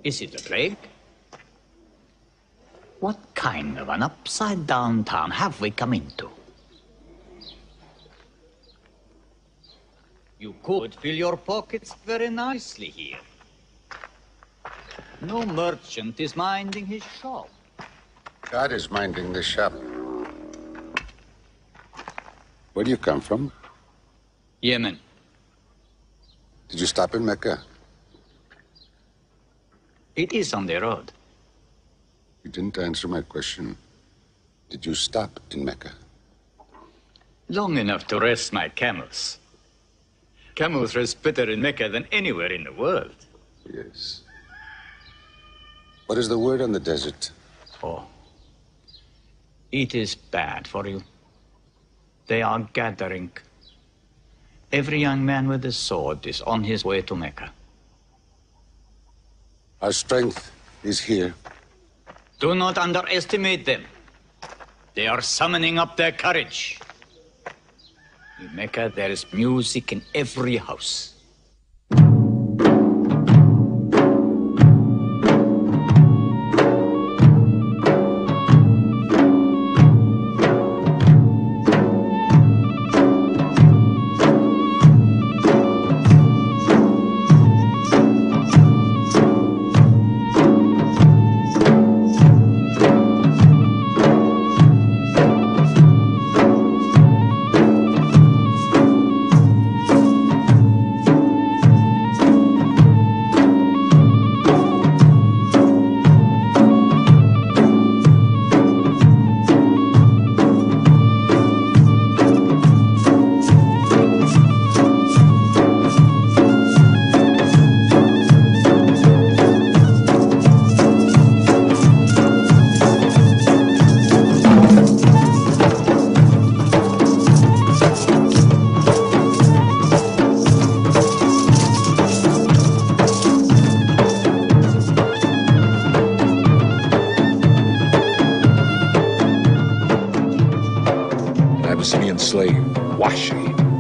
Is it a plague? What kind of an upside-down town have we come into? You could fill your pockets very nicely here. No merchant is minding his shop. God is minding the shop. Where do you come from? Yemen. Did you stop in Mecca? It is on the road. You didn't answer my question. Did you stop in Mecca? Long enough to rest my camels. Camels rest better in Mecca than anywhere in the world. Yes. What is the word on the desert? Oh, it is bad for you. They are gathering. Every young man with a sword is on his way to Mecca. Our strength is here. Do not underestimate them. They are summoning up their courage. In Mecca, there is music in every house.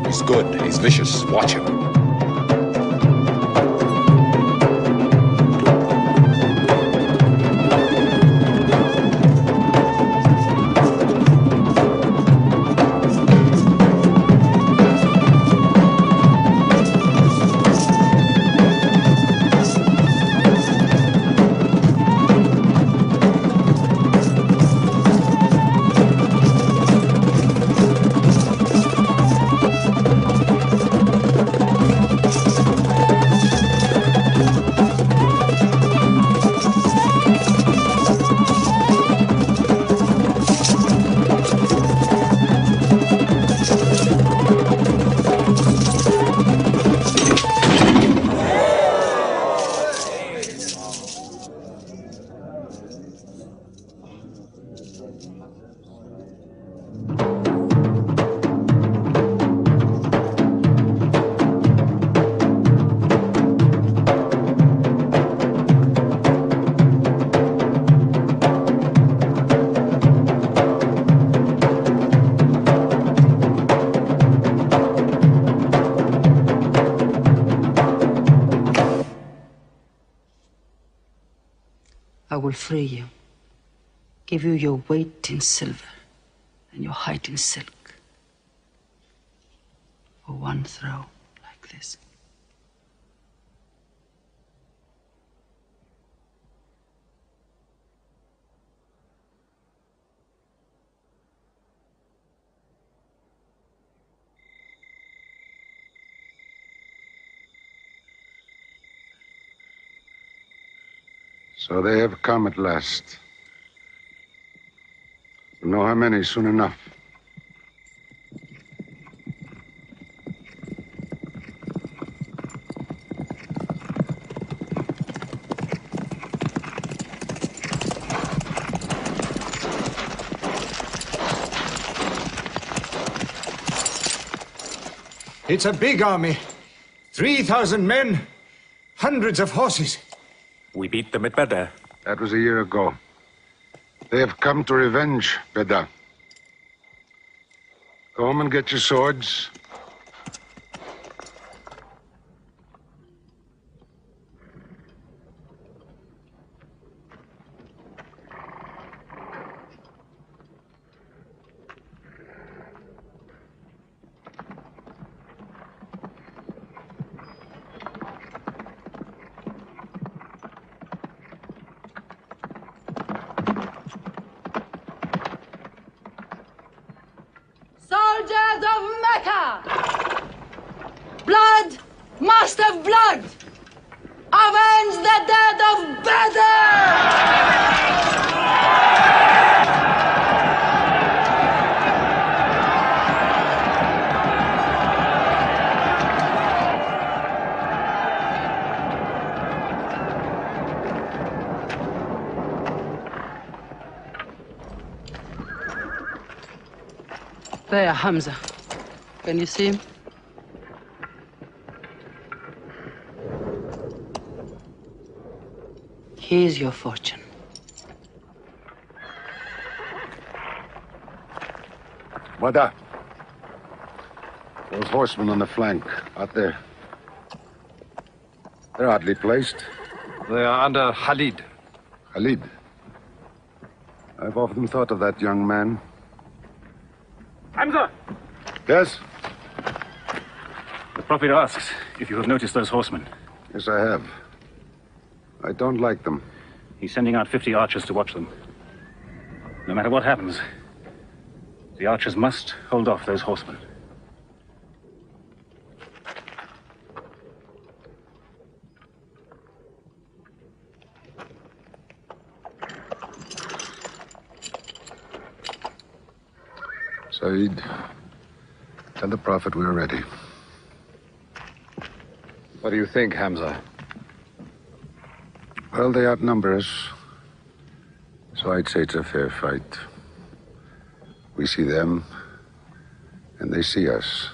He's good, he's vicious. Watch him. will free you, give you your weight in silver and your height in silk. For one throw like this. So they have come at last. We'll know how many soon enough. It's a big army. 3,000 men, hundreds of horses. We beat them at Badar. That was a year ago. They have come to revenge Badar. Go home and get your swords. Soldiers of Mecca! Blood must have blood! Avenge the death of Badr! There, Hamza. Can you see him? Here's your fortune. Badar. Those horsemen on the flank, out there. They're oddly placed. They are under Khalid. Khalid. I've often thought of that young man. Hamza! Yes? The Prophet asks if you have noticed those horsemen. Yes, I have. I don't like them. He's sending out 50 archers to watch them. No matter what happens, the archers must hold off those horsemen. Saeed, tell the Prophet we're ready. What do you think, Hamza? Well, they outnumber us, so I'd say it's a fair fight. We see them, and they see us.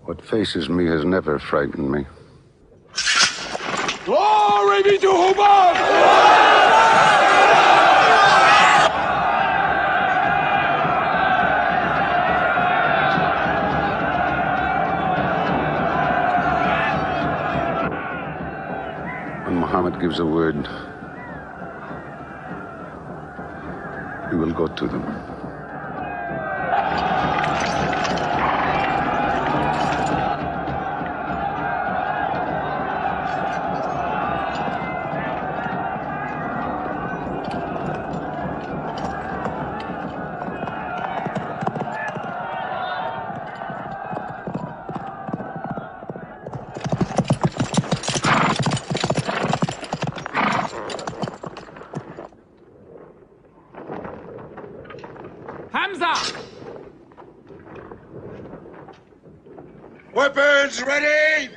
What faces me has never frightened me. Glory be to Hubbard! Muhammad gives a word, we will go to them. Weapons ready!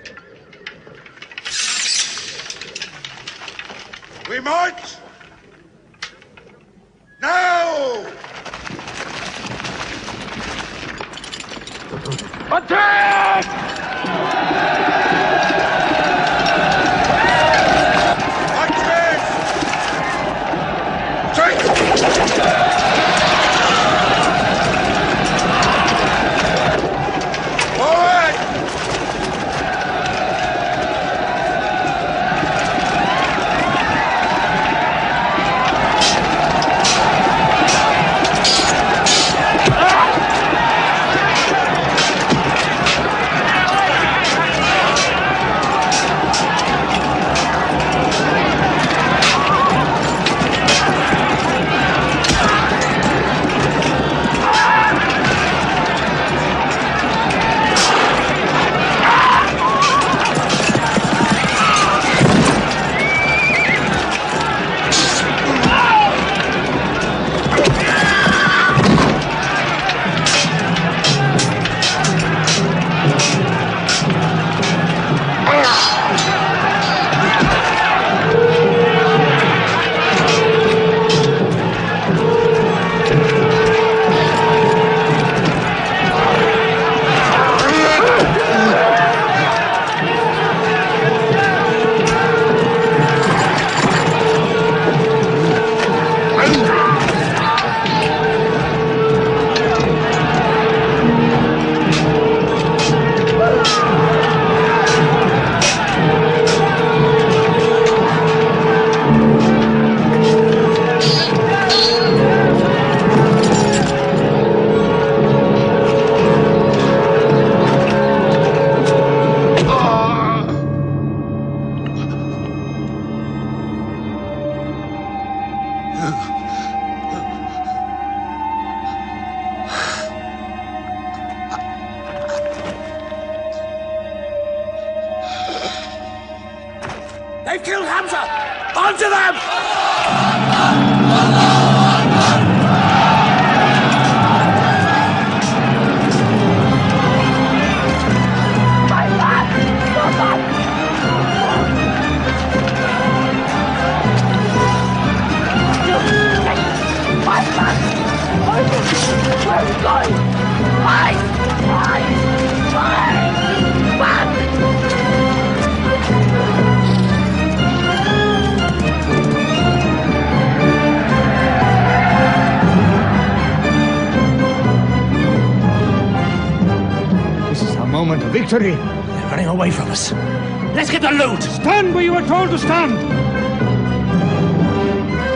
We march! Now! Attack! They've killed Hamza! Onto them! This is our moment of victory. They're running away from us. Let's get the loot! Stand where you were told to stand.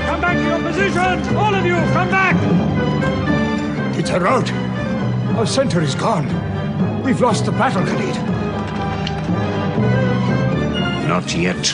Come back to your positions. All of you, come back. It's a rout. Our center is gone. We've lost the battle, Khalid. Not yet.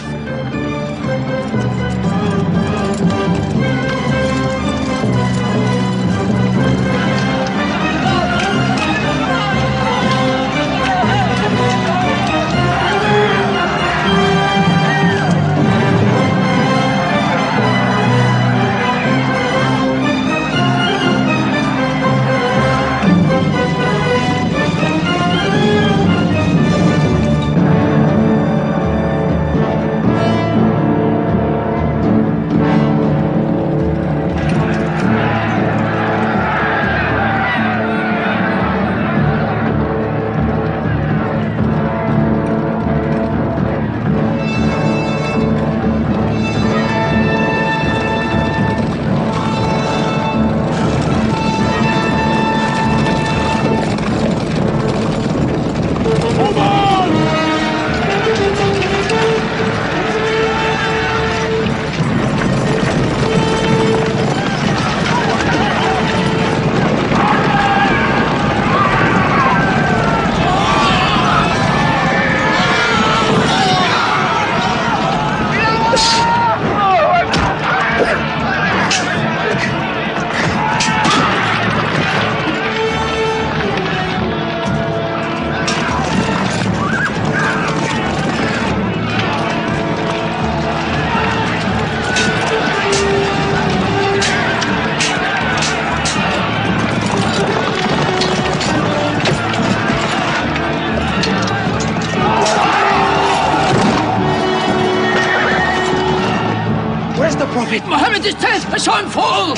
Mohammed is dead! I saw him fall!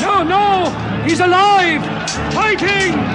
No, no! He's alive! Fighting!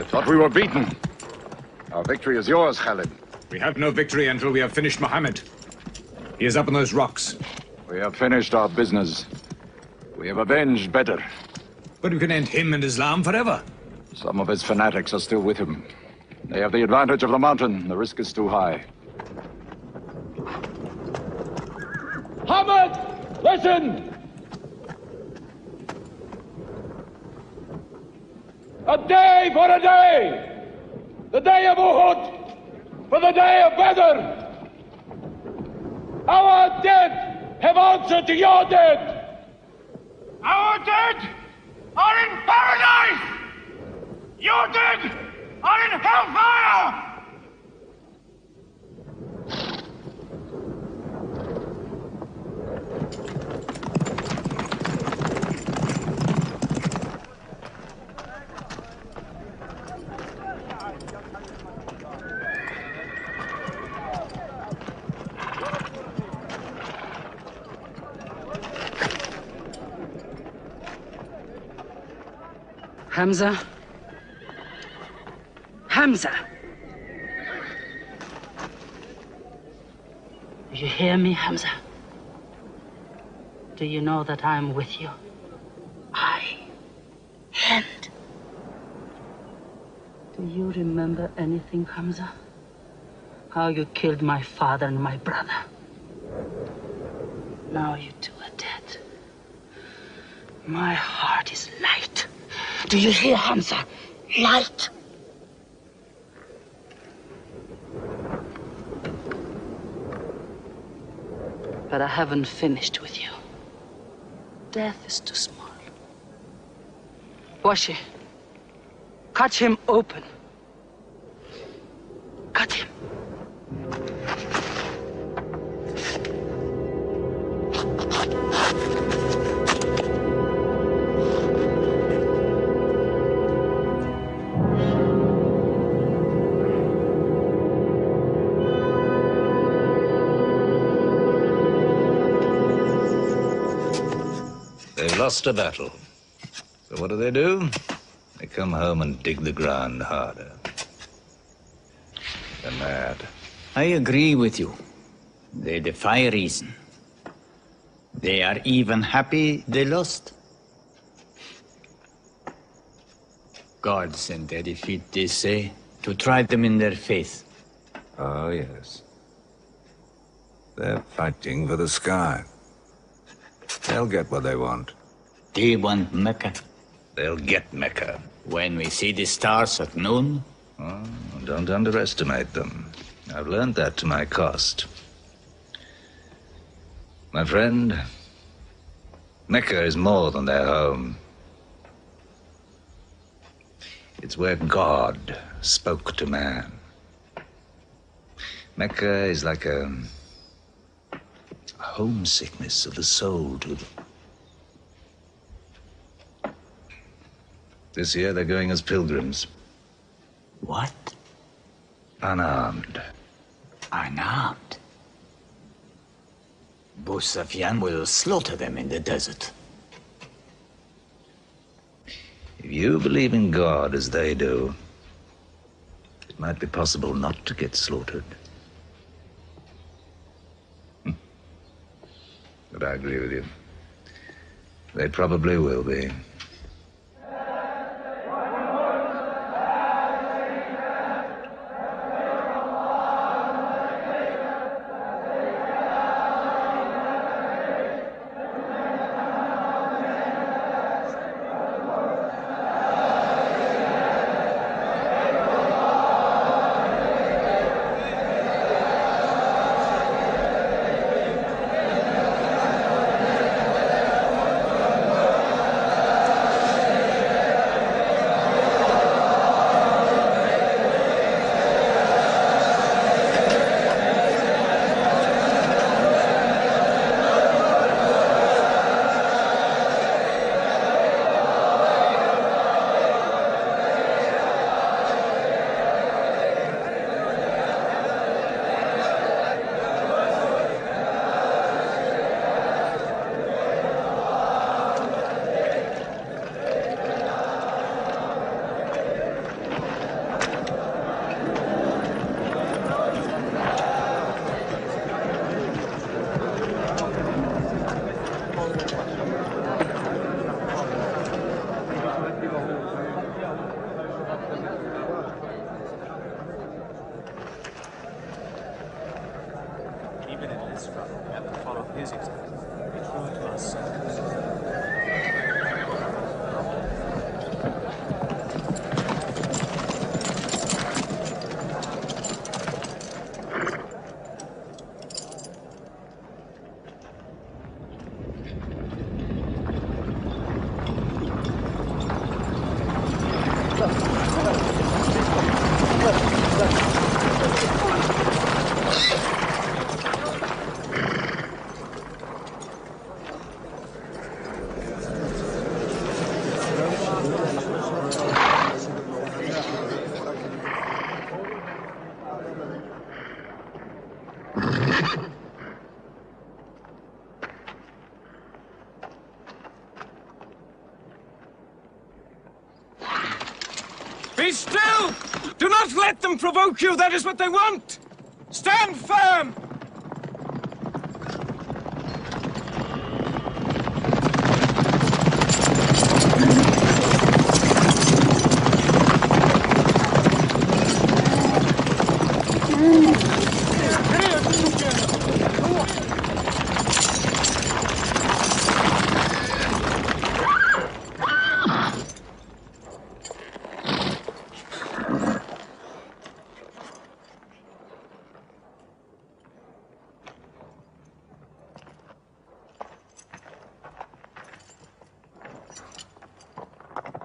Thought we were beaten. Our victory is yours, Khalid. We have no victory until we have finished Muhammad. He is up on those rocks. We have finished our business. We have avenged Badr. But we can end him and Islam forever. Some of his fanatics are still with him. They have the advantage of the mountain. The risk is too high. Muhammad, listen! A day for a day! The day of Uhud for the day of Badr! Our dead have answered to your dead. Our dead are in paradise! Your dead are in hellfire! Hamza? Hamza! Do you hear me, Hamza? Do you know that I'm with you? And do you remember anything, Hamza? How you killed my father and my brother? Now you two are dead. My heart is light. Do you hear, Hamza? Light. But I haven't finished with you. Death is too small. Washi, cut him open. Cut him. They've lost a battle. So what do? They come home and dig the ground harder. They're mad. I agree with you. They defy reason. They are even happy they lost. God sent their defeat, they say, to try them in their faith. Oh, yes. They're fighting for the sky. They'll get what they want. They want Mecca. They'll get Mecca. When we see the stars at noon? Oh, don't underestimate them. I've learned that to my cost. My friend, Mecca is more than their home. It's where God spoke to man. Mecca is like a homesickness of the soul to them. This year they're going as pilgrims. What? Unarmed. Unarmed? Abu Sufyan will slaughter them in the desert. If you believe in God as they do, it might be possible not to get slaughtered. But I agree with you. They probably will be. Be still! Do not let them provoke you! That is what they want! Stand firm!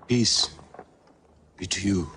Peace be to you.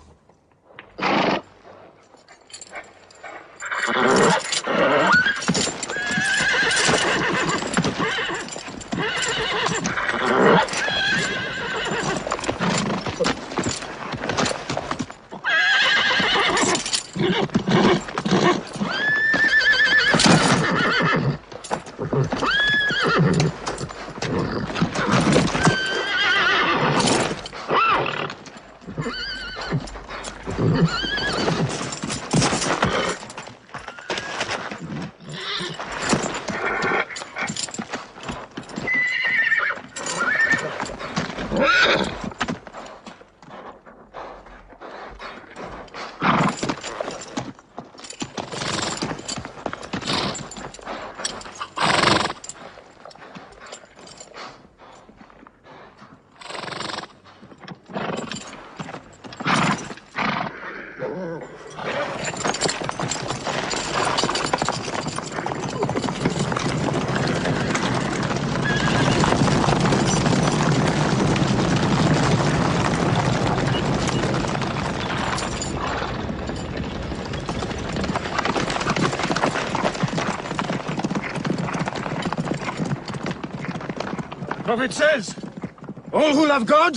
Prophet says, all who love God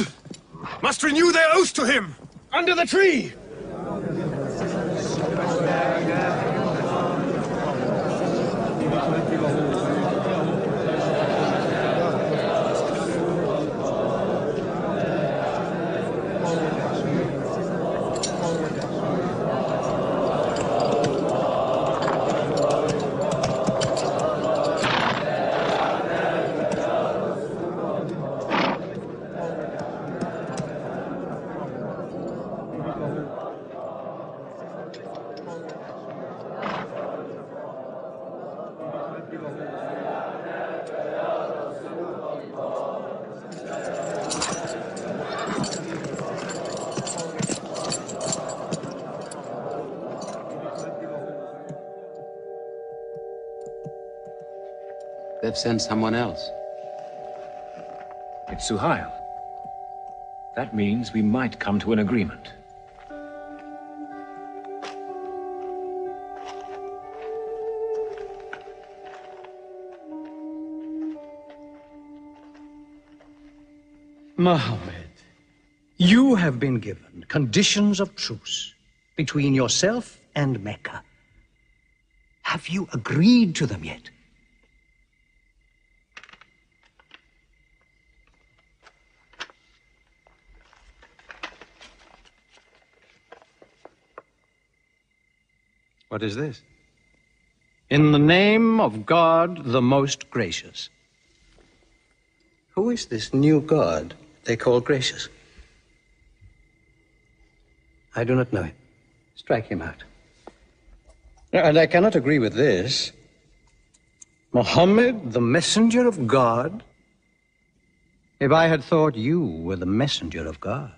must renew their oath to him under the tree. They've sent someone else. It's Suhail. That means we might come to an agreement. Muhammad, you have been given conditions of truce between yourself and Mecca. Have you agreed to them yet? What is this? In the name of God, the most gracious. Who is this new God they call gracious? I do not know him. Strike him out. And I cannot agree with this. Muhammad, the messenger of God? If I had thought you were the messenger of God,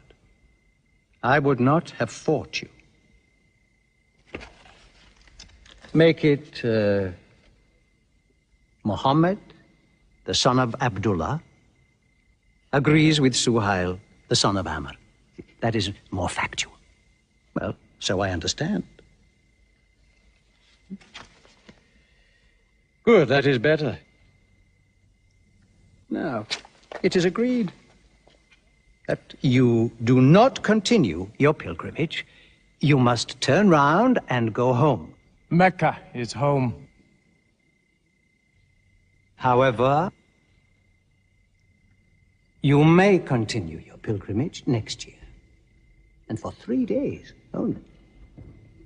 I would not have fought you. Make it Muhammad, the son of Abdullah, agrees with Suhail, the son of Amr. That is more factual. Well, so I understand. Good, that is better. Now, it is agreed that you do not continue your pilgrimage. You must turn round and go home. Mecca is home. However, you may continue your pilgrimage next year. And for 3 days only.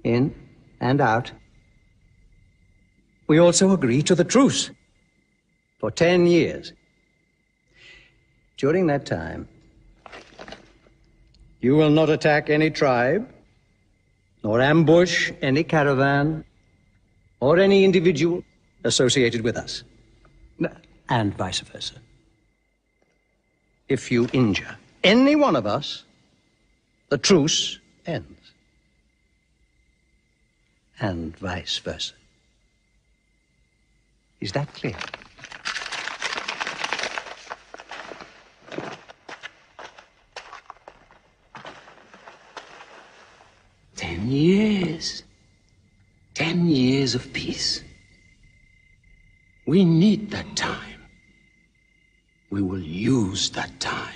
In and out. We also agreed to the truce for 10 years. During that time, you will not attack any tribe, nor ambush any caravan, or any individual associated with us, and vice versa. If you injure any one of us, the truce ends, and vice versa. Is that clear? Ten years. 10 years of peace. We need that time. We will use that time.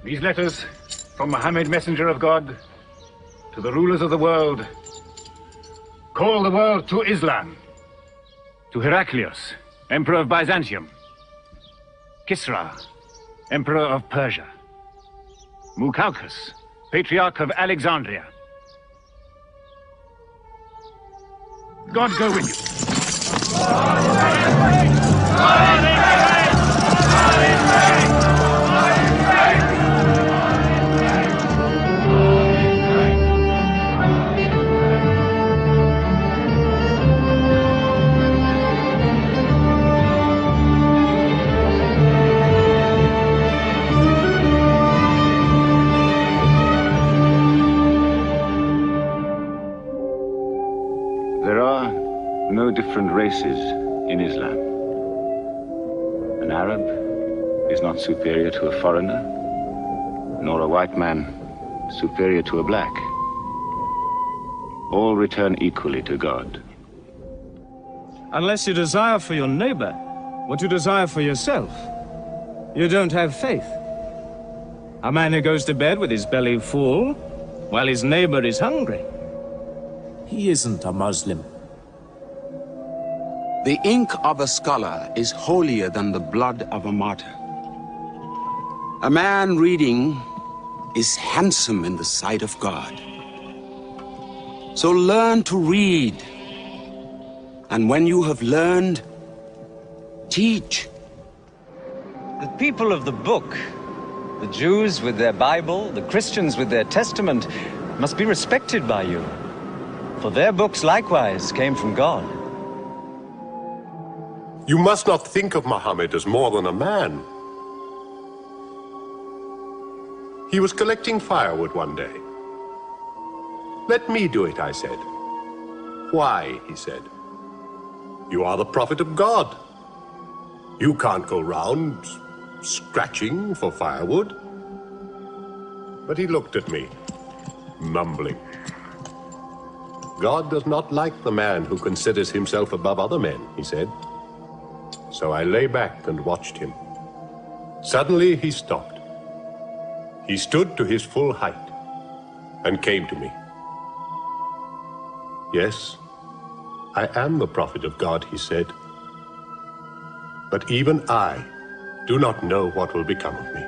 These letters from Muhammad, messenger of God, to the rulers of the world. Call the world to Islam. To Heraclius, emperor of Byzantium. Kisra, emperor of Persia. Mukaukis, patriarch of Alexandria. God go with you. Different races in Islam. An Arab is not superior to a foreigner, nor a white man superior to a black. All return equally to God. Unless you desire for your neighbor what you desire for yourself, you don't have faith. A man who goes to bed with his belly full while his neighbor is hungry. He isn't a Muslim. The ink of a scholar is holier than the blood of a martyr. A man reading is handsome in the sight of God. So learn to read. And when you have learned, teach. The people of the book, the Jews with their Bible, the Christians with their Testament, must be respected by you. For their books likewise came from God. You must not think of Muhammad as more than a man. He was collecting firewood one day. Let me do it, I said. Why, he said. You are the prophet of God. You can't go round scratching for firewood. But he looked at me, mumbling. God does not like the man who considers himself above other men, he said. So I lay back and watched him. Suddenly he stopped. He stood to his full height and came to me. Yes, I am the prophet of God, he said. But even I do not know what will become of me.